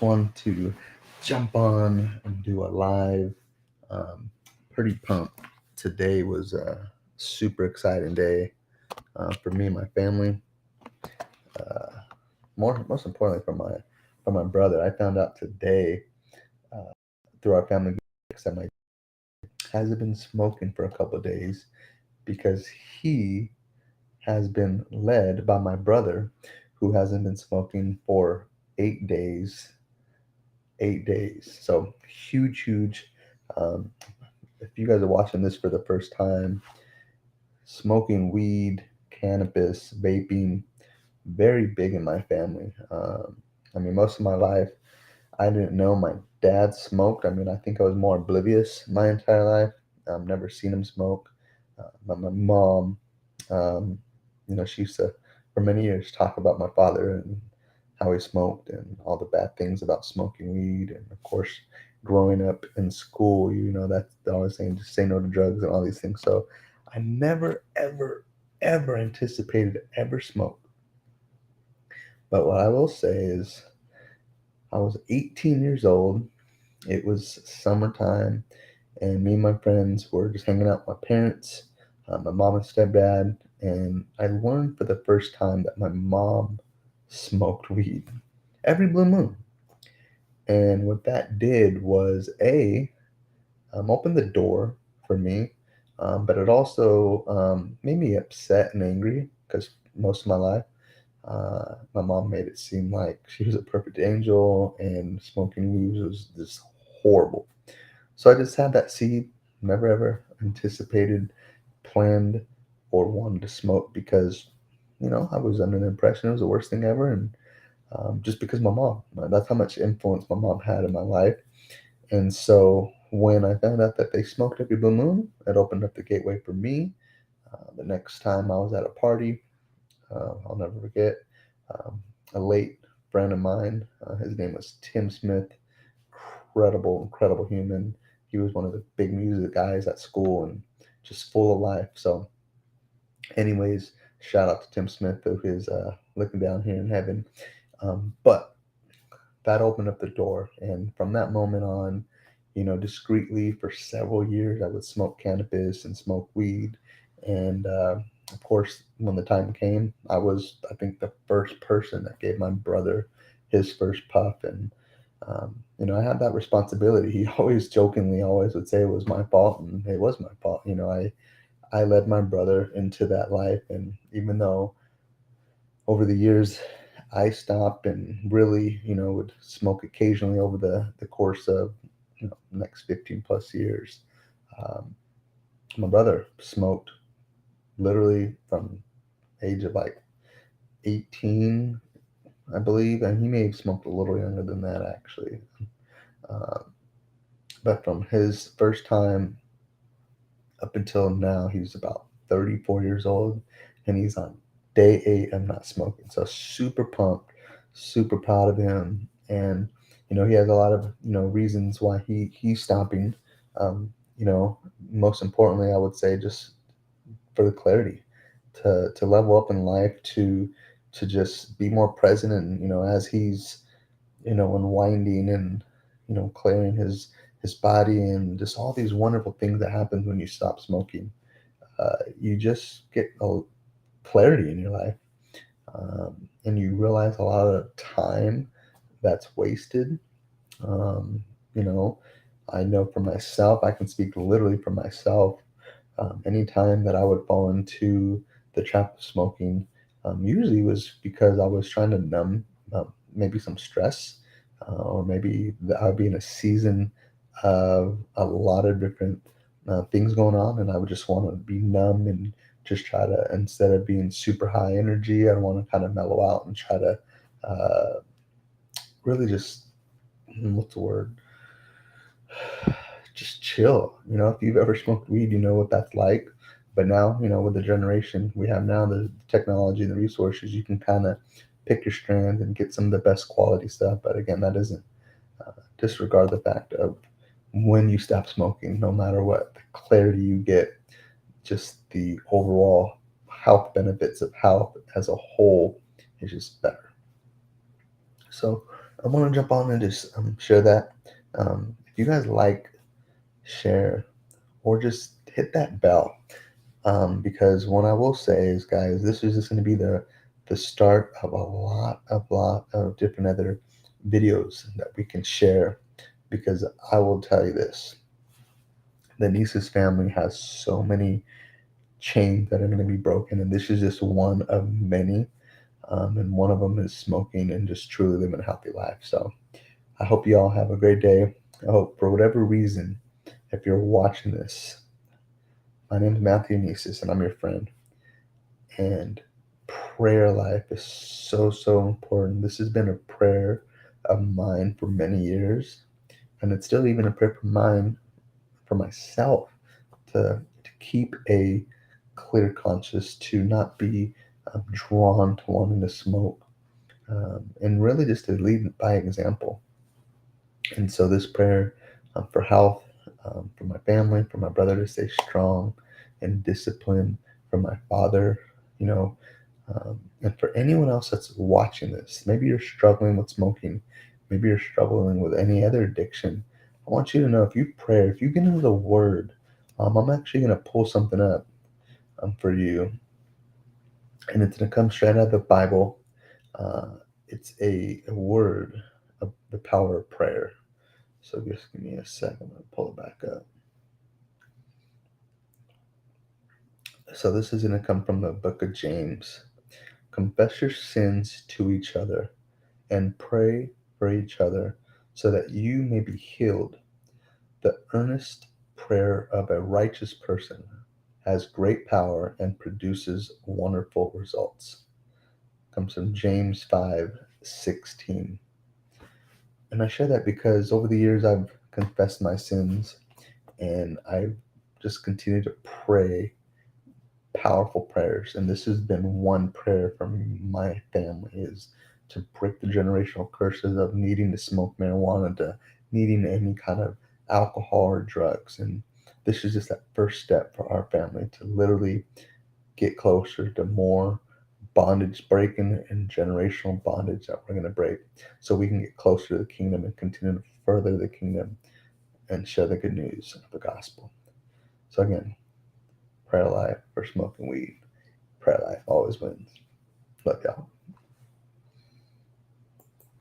One to jump on and do a live. Um, Pretty pumped. Today was a super exciting day for me and my family. Uh, most importantly, for my brother. I found out today uh, through our family that my hasn't been smoking for a couple of days because he has been led by my brother, who hasn't been smoking for 8 days. 8 days. So huge, huge. Um, if you guys are watching this for the first time, smoking weed, cannabis, vaping, very big in my family. I mean, most of my life, I didn't know my dad smoked. I mean, I think I was more oblivious my entire life. Never seen him smoke. But my mom, um, she used to, for many years, talk about my father and how he smoked and all the bad things about smoking weed. And of course, growing up in school, that's always saying just say no to drugs and all these things. So I never, ever, ever anticipated to ever smoke. But what I will say is, I was 18 years old. It was summertime, and me and my friends were just hanging out with my parents, my mom and stepdad, and I learned for the first time that my mom smoked weed every blue moon. And what that did was opened the door for me, but it also made me upset and angry because most of my life, my mom made it seem like she was a perfect angel and smoking weed was just horrible. So I just had that seed, never ever anticipated, planned, or wanted to smoke because, I was under the impression it was the worst thing ever. And just because my mom, that's how much influence my mom had in my life. And so when I found out that they smoked every blue moon, it opened up the gateway for me. The next time I was at a party, I'll never forget, um, a late friend of mine, his name was Tim Smith, incredible, incredible human. He was one of the big music guys at school and just full of life. So, anyways, shout out to Tim Smith, who is looking down here in heaven. But that opened up the door. And from that moment on, discreetly for several years, I would smoke cannabis and smoke weed. And of course, when the time came, I think, the first person that gave my brother his first puff. And, I had that responsibility. He always jokingly always would say it was my fault, and it was my fault. I led my brother into that life. And even though over the years, I stopped and really, would smoke occasionally over the course of, the next 15 plus years. Um, my brother smoked literally from age of like 18, I believe, and he may have smoked a little younger than that actually. Um, but from his first time up until now, he's about 34 years old, and he's on day 8 of not smoking. So super pumped, super proud of him, and he has a lot of reasons why he's stopping. Um, Most importantly, I would say just for the clarity, to level up in life, to just be more present, and as he's unwinding and clearing his body and just all these wonderful things that happen when you stop smoking. You just get a clarity in your life, and you realize a lot of time that's wasted. Um, you know, I know for myself, I can speak literally for myself. Anytime that I would fall into the trap of smoking, usually was because I was trying to numb maybe some stress, or maybe I would be in a season of a lot of different things going on, and I would just want to be numb and just try to, instead of being super high energy, I want to kind of mellow out and try to uh, really just, what's the word? Just chill. If you've ever smoked weed, you know what that's like. But now, with the generation we have now, the technology and the resources, you can kind of pick your strand and get some of the best quality stuff. But again, that doesn't disregard the fact of when you stop smoking, no matter what, the clarity you get, just the overall health benefits of health as a whole is just better. So, I want to jump on and just share that. If you guys like, share, or just hit that bell. Because what I will say is, guys, this is just going to be the start of a lot of different other videos that we can share. Because I will tell you this: the Nice's family has so many chains that are going to be broken, and this is just one of many. And one of them is smoking and just truly living a healthy life. So I hope you all have a great day. I hope for whatever reason, if you're watching this, my name is Matthew Nices, and I'm your friend. And prayer life is so important. This has been a prayer of mine for many years, and it's still even a prayer for mine for myself to keep a clear conscience, to not be drawn to wanting to smoke, and really just to lead by example. And so this prayer for health, for my family, for my brother to stay strong and disciplined, for my father, you know, and for anyone else that's watching this. Maybe you're struggling with smoking, maybe you're struggling with any other addiction. I want you to know, if you pray, if you get into the Word, I'm actually going to pull something up for you, and it's going to come straight out of the Bible. Uh, it's a word of the power of prayer. So just give me a second. I'm going to pull it back up. So this is going to come from the book of James. Confess your sins to each other and pray for each other so that you may be healed. The earnest prayer of a righteous person has great power and produces wonderful results. Comes from James 5:16. And I share that because over the years I've confessed my sins, and I've just continued to pray powerful prayers. And this has been one prayer from my family, is to break the generational curses of needing to smoke marijuana, to needing any kind of alcohol or drugs. And this is just that first step for our family to literally get closer to more bondage breaking and generational bondage that we're going to break, so we can get closer to the kingdom and continue to further the kingdom and share the good news of the gospel. So again, prayer life for smoking weed. Prayer life always wins. Love y'all.